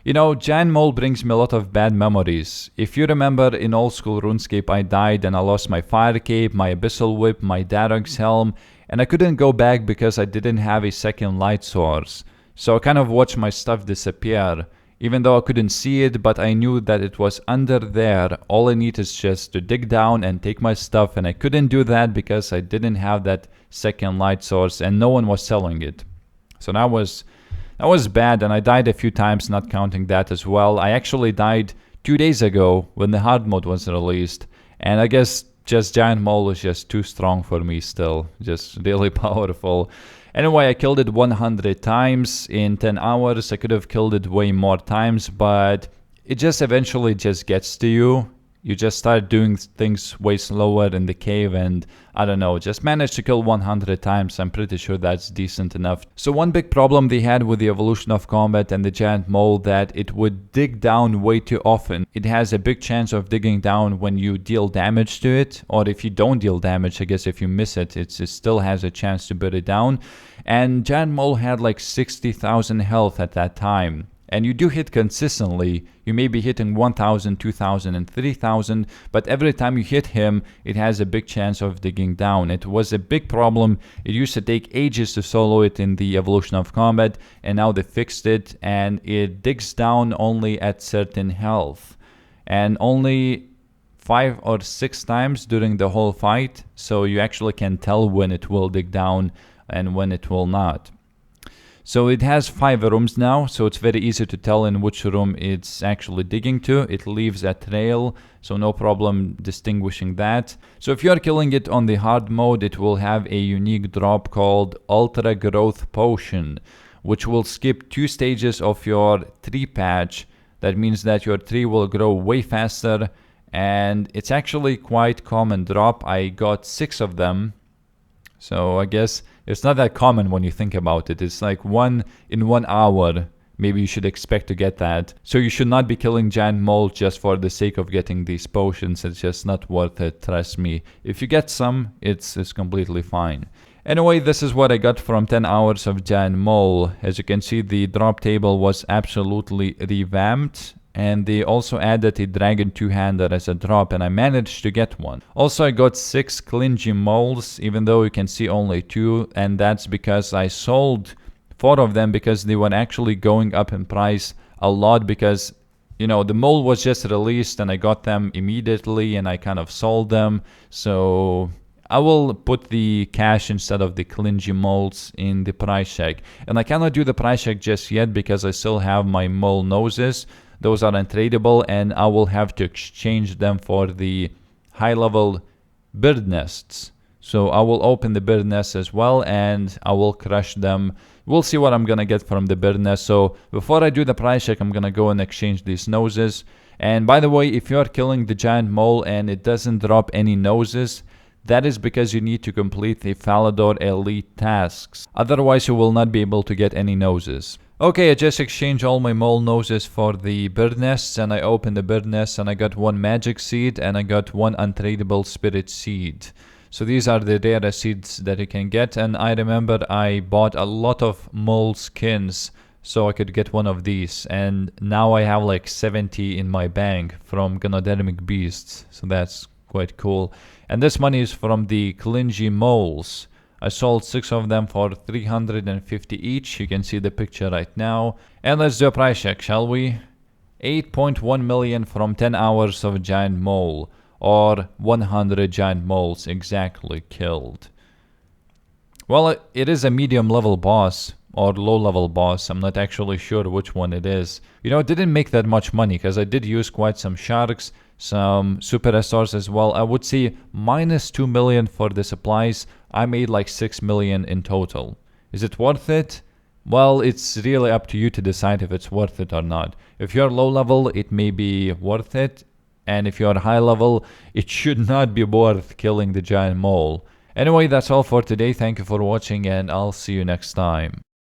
You know, Giant Mole brings me a lot of bad memories. If you remember, in old school RuneScape I died and I lost my Fire Cape, my Abyssal Whip, my Darok's Helm, and I couldn't go back because I didn't have a second light source. So I kind of watched my stuff disappear. Even though I couldn't see it, but I knew that it was under there. All I need is just to dig down and take my stuff, and I couldn't do that because I didn't have that second light source and no one was selling it. So that was bad, and I died a few times, not counting that as well. I actually died 2 days ago when the hard mode was released, and I guess just Giant Mole is just too strong for me still, just really powerful. Anyway, I killed it 100 times in 10 hours. I could have killed it way more times, but it just eventually just gets to you. You just start doing things way slower in the cave, and I don't know, just managed to kill 100 times. I'm pretty sure that's decent enough. So one big problem they had with the evolution of combat and the Giant Mole, that it would dig down way too often. It has a big chance of digging down when you deal damage to it, or if you don't deal damage, I guess if you miss it, it still has a chance to put it down. And Giant Mole had like 60,000 health at that time. And you do hit consistently. You may be hitting 1,000, 2,000, and 3,000, but every time you hit him, it has a big chance of digging down. It was a big problem. It used to take ages to solo it in the evolution of combat, and now they fixed it, and it digs down only at certain health. And only 5 or 6 times during the whole fight, so you actually can tell when it will dig down and when it will not. So it has 5 rooms now, so it's very easy to tell in which room it's actually digging to. It leaves a trail, so no problem distinguishing that. So if you're killing it on the hard mode, it will have a unique drop called Ultra Growth Potion, which will skip 2 stages of your tree patch. That means that your tree will grow way faster, and it's actually quite common drop. I got 6 of them. So I guess it's not that common when you think about it. It's like 1 in 1 hour. Maybe you should expect to get that. So you should not be killing Giant Mole just for the sake of getting these potions. It's just not worth it, trust me. If you get some, it's completely fine. Anyway, this is what I got from 10 hours of Giant Mole. As you can see, the drop table was absolutely revamped. And they also added a dragon two-hander as a drop, and I managed to get one. Also, I got 6 clingy moles, even though you can see only 2, and that's because I sold 4 of them because they were actually going up in price a lot, because, you know, the mole was just released and I got them immediately and I kind of sold them. So I will put the cash instead of the clingy moles in the price check. And I cannot do the price check just yet because I still have my mole noses. Those are untradeable, and I will have to exchange them for the high-level bird nests. So I will open the bird nests as well, and I will crush them. We'll see what I'm gonna get from the bird nest. So before I do the price check, I'm gonna go and exchange these noses. And by the way, if you're killing the Giant Mole and it doesn't drop any noses, that is because you need to complete the Falador Elite tasks. Otherwise, you will not be able to get any noses. Okay, I just exchanged all my mole noses for the bird nests, and I opened the bird nests and I got 1 magic seed and I got 1 untradeable spirit seed. So these are the rare seeds that you can get, and I remember I bought a lot of mole skins so I could get one of these, and now I have like 70 in my bank from Ganodermic Beasts, so that's quite cool. And this money is from the clingy moles. I sold 6 of them for 350 each. You can see the picture right now. And let's do a price check, shall we? 8.1 million from 10 hours of Giant Mole, or 100 Giant Moles exactly killed. Well, it is a medium level boss or low level boss. I'm not actually sure which one it is. You know, it didn't make that much money because I did use quite some sharks, some super SRs as well. I would say minus 2 million for the supplies. I made like 6 million in total. Is it worth it? Well, it's really up to you to decide if it's worth it or not. If you're low level, it may be worth it. And if you're high level, it should not be worth killing the Giant Mole. Anyway, that's all for today. Thank you for watching, and I'll see you next time.